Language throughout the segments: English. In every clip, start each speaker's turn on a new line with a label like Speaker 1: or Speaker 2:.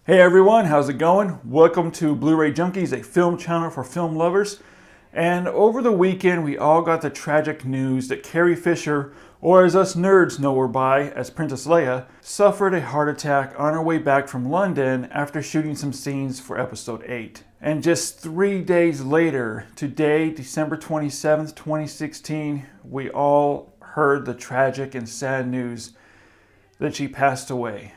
Speaker 1: Hey everyone, how's it going? Welcome to Bluray Junkies, a film channel for film lovers. And over the weekend, we all got the tragic news that Carrie Fisher, or as us nerds know her by as Princess Leia, suffered a heart attack on her way back from London after shooting some scenes for episode 8. And just 3 days later, today, December 27th, 2016, we all heard the tragic and sad news that she passed away.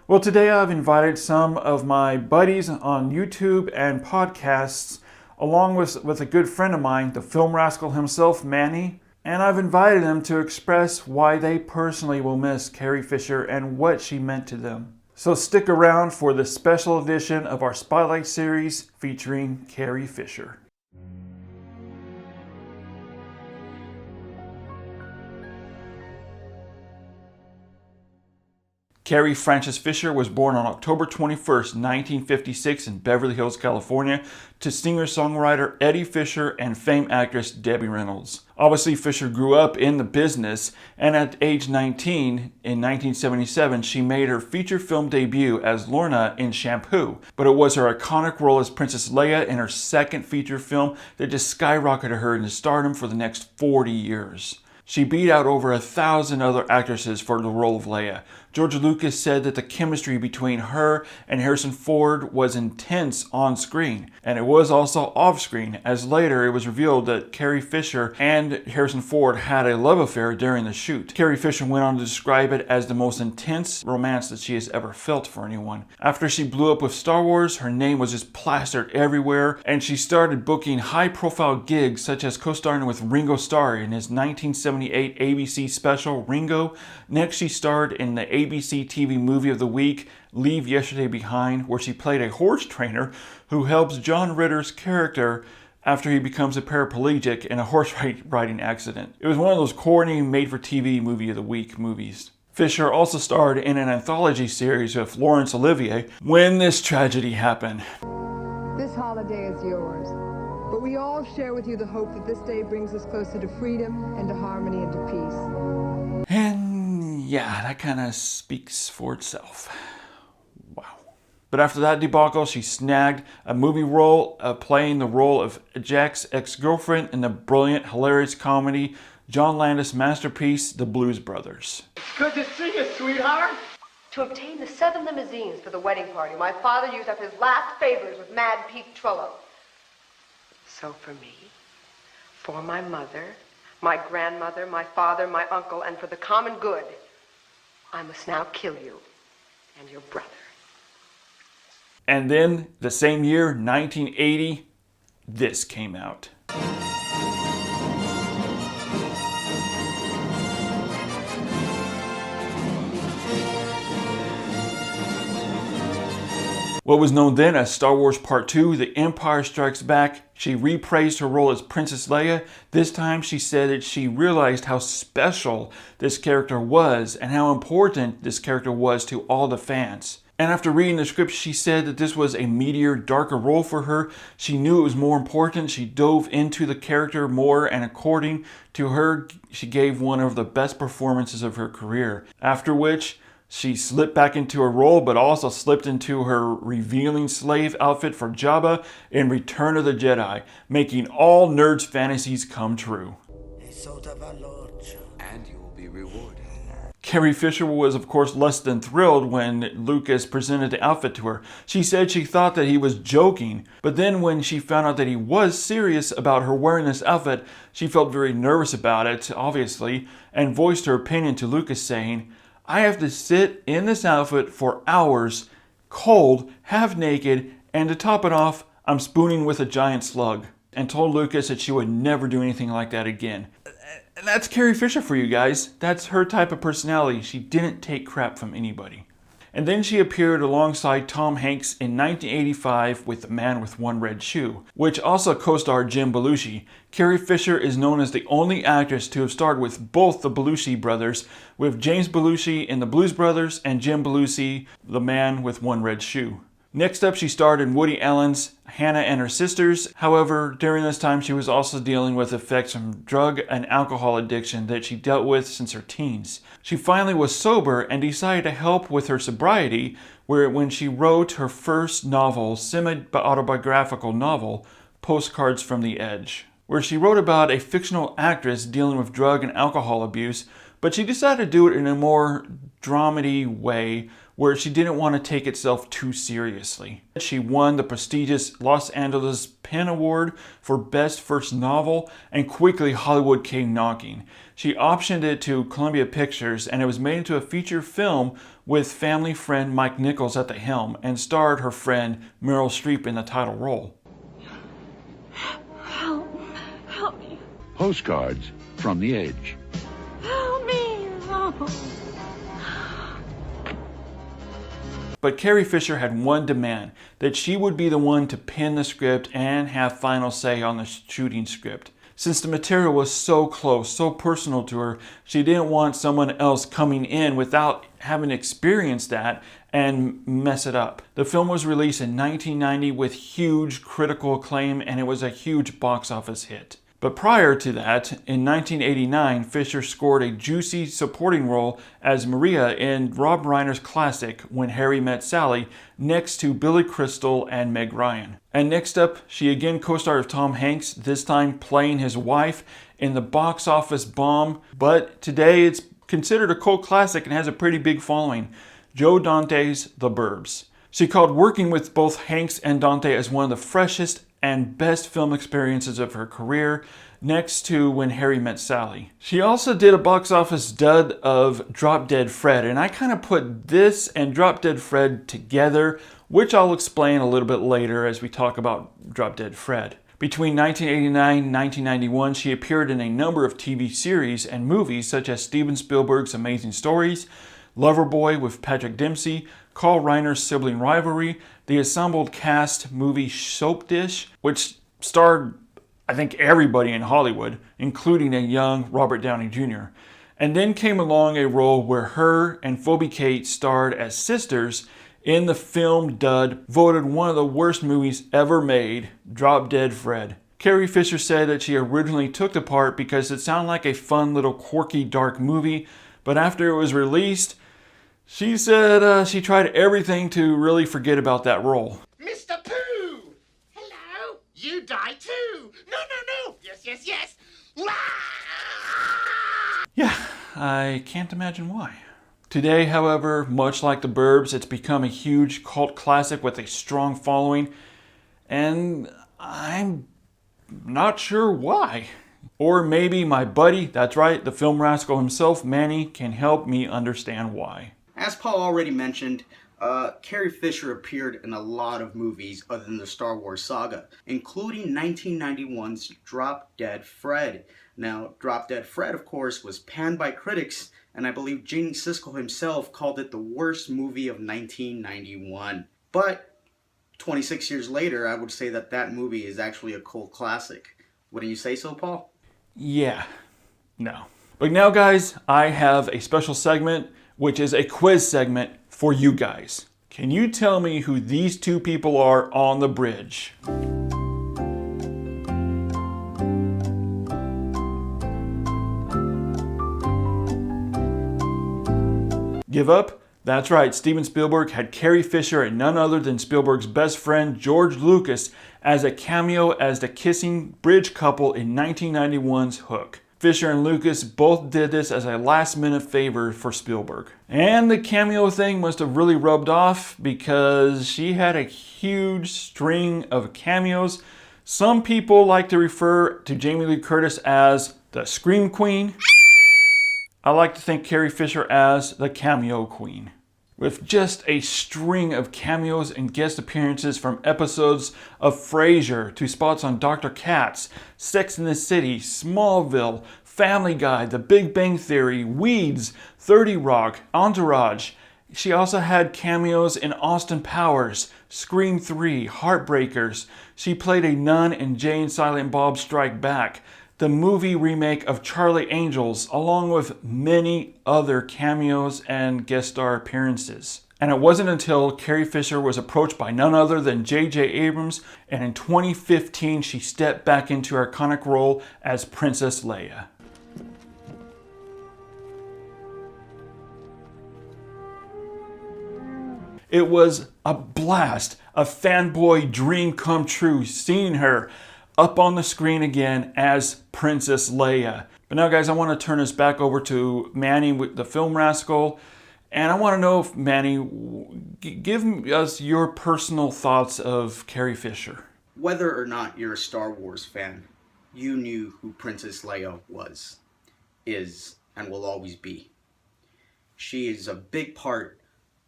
Speaker 1: Well, today I've invited some of my buddies on YouTube and podcasts, along with a good friend of mine, the film rascal himself, Manny, and I've invited them to express why they personally will miss Carrie Fisher and what she meant to them. So stick around for this special edition of our Spotlight series featuring Carrie Fisher. Carrie Frances Fisher was born on October 21st, 1956 in Beverly Hills, California, to singer-songwriter Eddie Fisher and famed actress Debbie Reynolds. Obviously, Fisher grew up in the business, and at age 19, in 1977, she made her feature film debut as Lorna in Shampoo. But it was her iconic role as Princess Leia in her second feature film that just skyrocketed her into stardom for the next 40 years. She beat out over 1,000 other actresses for the role of Leia. George Lucas said that the chemistry between her and Harrison Ford was intense on screen, and it was also off screen, as later it was revealed that Carrie Fisher and Harrison Ford had a love affair during the shoot. Carrie Fisher went on to describe it as the most intense romance that she has ever felt for anyone. After she blew up with Star Wars, her name was just plastered everywhere, and she started booking high-profile gigs such as co-starring with Ringo Starr in his 1978 ABC special Ringo. Next, she starred in the ABC TV movie of the week, Leave Yesterday Behind, where she played a horse trainer who helps John Ritter's character after he becomes a paraplegic in a horse riding accident. It was one of those corny, made-for-TV movie of the week movies. Fisher also starred in an anthology series with Laurence Olivier when this tragedy happened.
Speaker 2: This holiday is yours, but we all share with you the hope that this day brings us closer to freedom and to harmony and to peace.
Speaker 1: And yeah, that kind of speaks for itself. Wow. But after that debacle, she snagged a movie role playing the role of Jack's ex-girlfriend in the brilliant, hilarious comedy John Landis' masterpiece, The Blues Brothers.
Speaker 3: Good to see you, sweetheart.
Speaker 4: To obtain the 7 limousines for the wedding party, my father used up his last favors with Mad Pete Trullo. So for me, for my mother, my grandmother, my father, my uncle, and for the common good, I must now kill you and your brother.
Speaker 1: And then, the same year, 1980, this came out. What was known then as Star Wars Part 2, The Empire Strikes Back, she repraised her role as Princess Leia. This time she said that she realized how special this character was and how important this character was to all the fans. And after reading the script, she said that this was a meatier, darker role for her. She knew it was more important. She dove into the character more, and according to her, she gave one of the best performances of her career. After which, she slipped back into her role, but also slipped into her revealing slave outfit for Jabba in Return of the Jedi, making all nerds' fantasies come true.
Speaker 5: And you will be rewarded.
Speaker 1: Carrie Fisher was, of course, less than thrilled when Lucas presented the outfit to her. She said she thought that he was joking, but then when she found out that he was serious about her wearing this outfit, she felt very nervous about it, obviously, and voiced her opinion to Lucas, saying, "I have to sit in this outfit for hours, cold, half naked, and to top it off, I'm spooning with a giant slug," and told Lucas that she would never do anything like that again. And that's Carrie Fisher for you guys. That's her type of personality. She didn't take crap from anybody. And then she appeared alongside Tom Hanks in 1985 with The Man with One Red Shoe, which also co-starred Jim Belushi. Carrie Fisher is known as the only actress to have starred with both the Belushi brothers, with James Belushi in The Blues Brothers and Jim Belushi, The Man with One Red Shoe. Next up, she starred in Woody Allen's Hannah and Her Sisters. However, during this time, she was also dealing with effects from drug and alcohol addiction that she dealt with since her teens. She finally was sober and decided to help with her sobriety when she wrote her first novel, semi-autobiographical novel, Postcards from the Edge, where she wrote about a fictional actress dealing with drug and alcohol abuse, but she decided to do it in a more dramedy way where she didn't want to take itself too seriously. She won the prestigious Los Angeles Pen Award for Best First Novel, and quickly Hollywood came knocking. She optioned it to Columbia Pictures, and it was made into a feature film with family friend Mike Nichols at the helm, and starred her friend Meryl Streep in the title role.
Speaker 5: Help me.
Speaker 6: Postcards from the Edge.
Speaker 5: Help me. Oh.
Speaker 1: But Carrie Fisher had one demand, that she would be the one to pen the script and have final say on the shooting script. Since the material was so close, so personal to her, she didn't want someone else coming in without having experienced that and mess it up. The film was released in 1990 with huge critical acclaim, and it was a huge box office hit. But prior to that, in 1989, Fisher scored a juicy supporting role as Maria in Rob Reiner's classic When Harry Met Sally, next to Billy Crystal and Meg Ryan. And next up, she again co-starred with Tom Hanks, this time playing his wife in the box office bomb, but today it's considered a cult classic and has a pretty big following, Joe Dante's The Burbs. She called working with both Hanks and Dante as one of the freshest and best film experiences of her career, next to When Harry Met Sally. She also did a box office dud of Drop Dead Fred, and I kind of put this and Drop Dead Fred together, which I'll explain a little bit later as we talk about Drop Dead Fred. Between 1989 and 1991, she appeared in a number of TV series and movies such as Steven Spielberg's Amazing Stories, Loverboy with Patrick Dempsey, Carl Reiner's Sibling Rivalry, the ensemble cast movie Soap Dish, which starred, I think, everybody in Hollywood, including a young Robert Downey Jr. And then came along a role where her and Phoebe Cates starred as sisters in the film dud, voted one of the worst movies ever made, Drop Dead Fred. Carrie Fisher said that she originally took the part because it sounded like a fun little quirky dark movie, but after it was released, she said she tried everything to really forget about that role.
Speaker 3: Mr. Pooh! Hello? You die too! No! Yes! Wah!
Speaker 1: Yeah, I can't imagine why. Today, however, much like The Burbs, it's become a huge cult classic with a strong following, and I'm not sure why. Or maybe my buddy, that's right, the film rascal himself, Manny, can help me understand why.
Speaker 7: As Paul already mentioned, Carrie Fisher appeared in a lot of movies other than the Star Wars saga, including 1991's Drop Dead Fred. Now, Drop Dead Fred, of course, was panned by critics, and I believe Gene Siskel himself called it the worst movie of 1991. But 26 years later, I would say that that movie is actually a cult classic. Wouldn't you say so, Paul?
Speaker 1: Yeah, no. But now, guys, I have a special segment, which is a quiz segment for you guys. Can you tell me who these two people are on the bridge? Give up? That's right, Steven Spielberg had Carrie Fisher and none other than Spielberg's best friend George Lucas as a cameo as the kissing bridge couple in 1991's Hook. Fisher and Lucas both did this as a last-minute favor for Spielberg. And the cameo thing must have really rubbed off because she had a huge string of cameos. Some people like to refer to Jamie Lee Curtis as the Scream Queen. I like to think Carrie Fisher as the Cameo Queen. With just a string of cameos and guest appearances from episodes of Frasier to spots on Dr. Katz, Sex and the City, Smallville, Family Guy, The Big Bang Theory, Weeds, 30 Rock, Entourage. She also had cameos in Austin Powers, Scream 3, Heartbreakers. She played a nun in Jay and Silent Bob Strike Back, the movie remake of Charlie Angels, along with many other cameos and guest star appearances. And it wasn't until Carrie Fisher was approached by none other than J.J. Abrams, and in 2015 she stepped back into her iconic role as Princess Leia. It was a blast, a fanboy dream come true, seeing her up on the screen again as Princess Leia. But now, guys, I want to turn this back over to Manny with the Film Rascal. And I want to know if, Manny, give us your personal thoughts of Carrie Fisher.
Speaker 7: Whether or not you're a Star Wars fan, you knew who Princess Leia was, is, and will always be. She is a big part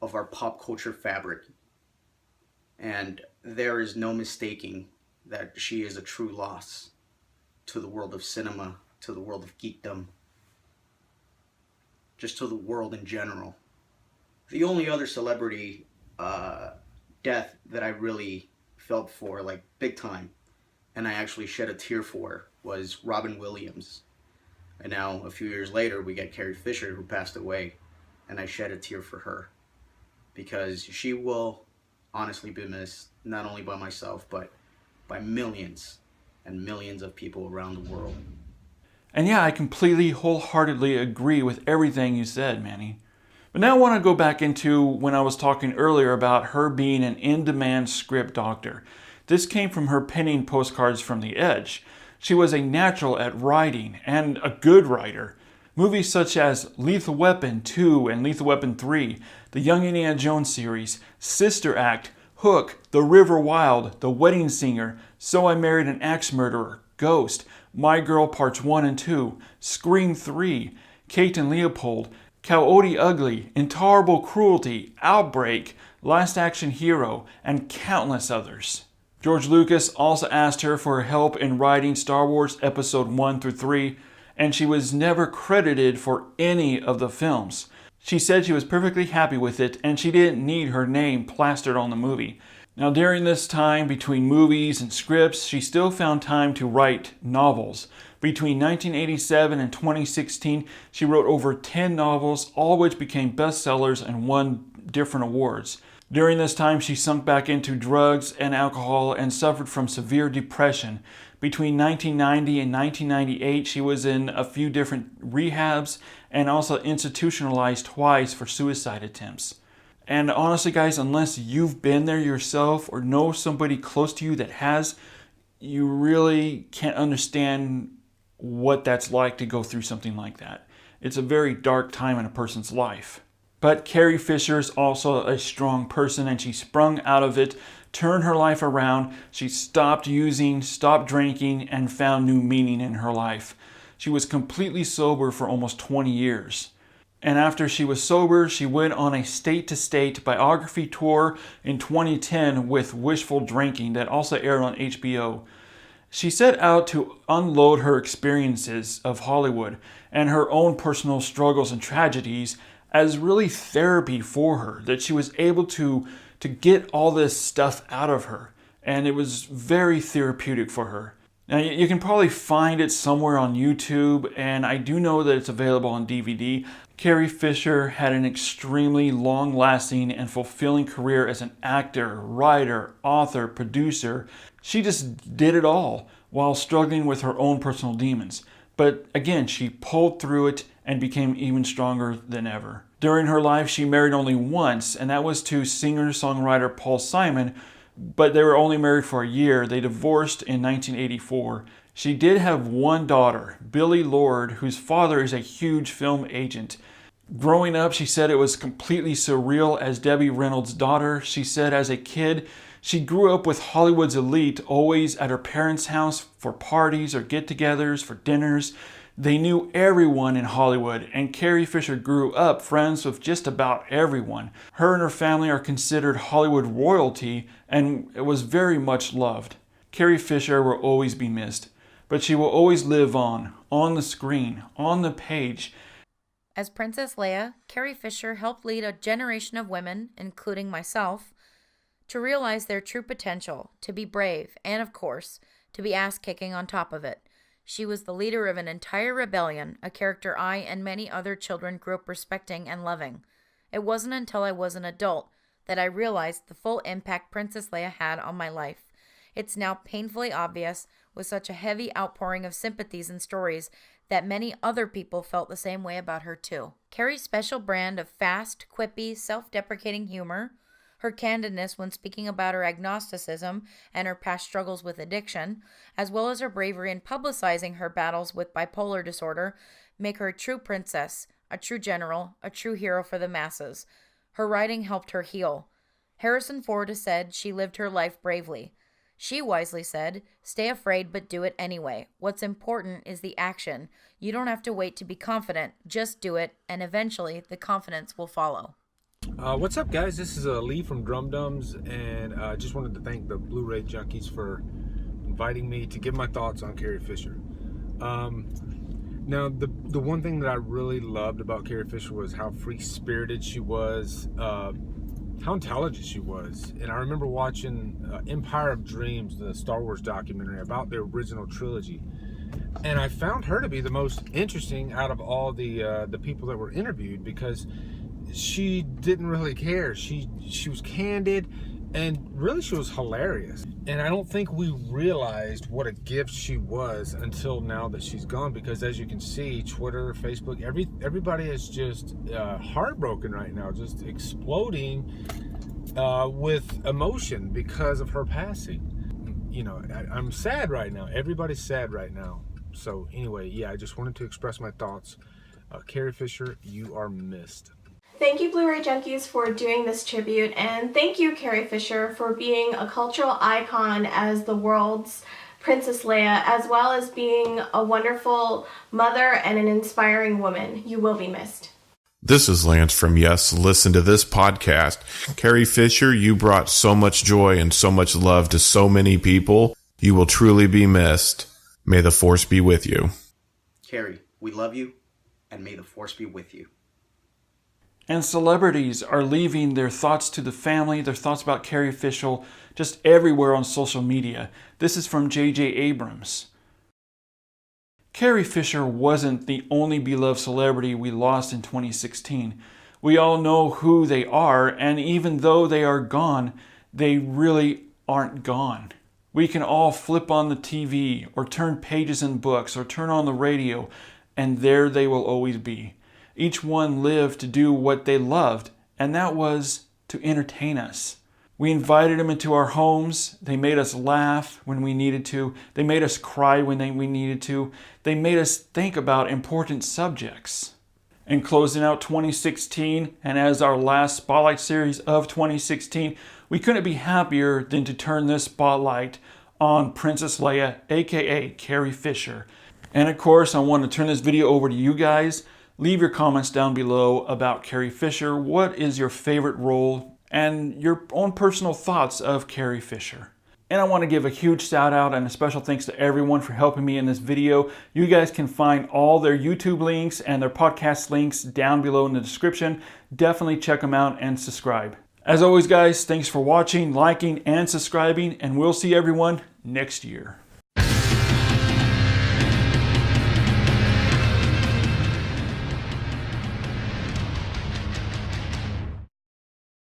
Speaker 7: of our pop culture fabric. And there is no mistaking that she is a true loss to the world of cinema, to the world of geekdom, just to the world in general. The only other celebrity death that I really felt for, like big time, and I actually shed a tear for, was Robin Williams. And now, a few years later, we get Carrie Fisher, who passed away, and I shed a tear for her. Because she will honestly be missed, not only by myself, but by millions and millions of people around the world.
Speaker 1: And yeah, I completely, wholeheartedly agree with everything you said, Manny. But now I want to go back into when I was talking earlier about her being an in-demand script doctor. This came from her penning postcards from the Edge. She was a natural at writing, and a good writer. Movies such as Lethal Weapon 2 and Lethal Weapon 3, the Young Indiana Jones series, Sister Act, Hook, The River Wild, The Wedding Singer, So I Married an Axe Murderer, Ghost, My Girl Parts 1 and 2, Scream 3, Kate and Leopold, Coyote Ugly, Intolerable Cruelty, Outbreak, Last Action Hero, and countless others. George Lucas also asked her for help in writing Star Wars Episode 1 through 3, and she was never credited for any of the films. She said she was perfectly happy with it, and she didn't need her name plastered on the movie. Now, during this time between movies and scripts, she still found time to write novels. Between 1987 and 2016, she wrote over 10 novels, all which became bestsellers and won different awards. During this time, she sunk back into drugs and alcohol and suffered from severe depression. Between 1990 and 1998, she was in a few different rehabs and also institutionalized twice for suicide attempts. And honestly, guys, unless you've been there yourself or know somebody close to you that has, you really can't understand what that's like to go through something like that. It's a very dark time in a person's life. But Carrie Fisher is also a strong person, and she sprung out of it, turned her life around. She stopped using, stopped drinking, and found new meaning in her life. She was completely sober for almost 20 years. And after she was sober, she went on a state-to-state biography tour in 2010 with Wishful Drinking that also aired on HBO. She set out to unload her experiences of Hollywood and her own personal struggles and tragedies as really therapy for her, that she was able to get all this stuff out of her. And it was very therapeutic for her. Now, you can probably find it somewhere on YouTube, and I do know that it's available on DVD. Carrie Fisher had an extremely long-lasting and fulfilling career as an actor, writer, author, producer. She just did it all while struggling with her own personal demons. But again, she pulled through it and became even stronger than ever. During her life, she married only once, and that was to singer-songwriter Paul Simon, but they were only married for a year. They divorced in 1984. She did have one daughter, Billie Lourd, whose father is a huge film agent. Growing up, she said it was completely surreal as Debbie Reynolds' daughter. She said as a kid, she grew up with Hollywood's elite, always at her parents' house for parties or get-togethers, for dinners. They knew everyone in Hollywood, and Carrie Fisher grew up friends with just about everyone. Her and her family are considered Hollywood royalty and was very much loved. Carrie Fisher will always be missed, but she will always live on the screen, on the page.
Speaker 8: As Princess Leia, Carrie Fisher helped lead a generation of women, including myself, to realize their true potential, to be brave, and of course, to be ass-kicking on top of it. She was the leader of an entire rebellion, a character I and many other children grew up respecting and loving. It wasn't until I was an adult that I realized the full impact Princess Leia had on my life. It's now painfully obvious, with such a heavy outpouring of sympathies and stories, that many other people felt the same way about her too. Carrie's special brand of fast, quippy, self-deprecating humor, her candidness when speaking about her agnosticism and her past struggles with addiction, as well as her bravery in publicizing her battles with bipolar disorder, make her a true princess, a true general, a true hero for the masses. Her writing helped her heal. Harrison Ford has said she lived her life bravely. She wisely said, "Stay afraid, but do it anyway. What's important is the action. You don't have to wait to be confident. Just do it, and eventually the confidence will follow."
Speaker 9: What's up, guys? This is Lee from Drum Dums, and I just wanted to thank the Bluray Junkies for inviting me to give my thoughts on Carrie Fisher. Now, the one thing that I really loved about Carrie Fisher was how free-spirited she was, how intelligent she was. And I remember watching Empire of Dreams, the Star Wars documentary about the original trilogy, and I found her to be the most interesting out of all the people that were interviewed, because she didn't really care. She was candid, and really she was hilarious. And I don't think we realized what a gift she was until now that she's gone, because as you can see, Twitter, Facebook, everybody is just heartbroken right now, just exploding with emotion because of her passing. You know, I'm sad right now. Everybody's sad right now. So anyway, yeah, I just wanted to express my thoughts. Carrie Fisher, you are missed.
Speaker 10: Thank you, Bluray Junkies, for doing this tribute, and thank you, Carrie Fisher, for being a cultural icon as the world's Princess Leia, as well as being a wonderful mother and an inspiring woman. You will be missed.
Speaker 11: This is Lance from Yes, Listen to This podcast. Carrie Fisher, you brought so much joy and so much love to so many people. You will truly be missed. May the Force be with you.
Speaker 7: Carrie, we love you, and may the Force be with you.
Speaker 1: And celebrities are leaving their thoughts to the family, their thoughts about Carrie Fisher, just everywhere on social media. This is from J.J. Abrams. Carrie Fisher wasn't the only beloved celebrity we lost in 2016. We all know who they are, and even though they are gone, they really aren't gone. We can all flip on the TV, or turn pages in books, or turn on the radio, and there they will always be. Each one lived to do what they loved, and that was to entertain us. We invited them into our homes. They made us laugh when we needed to. They made us cry when we needed to. They made us think about important subjects. In closing out 2016, and as our last Spotlight series of 2016, we couldn't be happier than to turn this spotlight on Princess Leia, aka Carrie Fisher. And of course, I want to turn this video over to you guys. Leave your comments down below about Carrie Fisher. What is your favorite role and your own personal thoughts of Carrie Fisher? And I want to give a huge shout out and a special thanks to everyone for helping me in this video. You guys can find all their YouTube links and their podcast links down below in the description. Definitely check them out and subscribe. As always, guys, thanks for watching, liking, and subscribing, and we'll see everyone next year.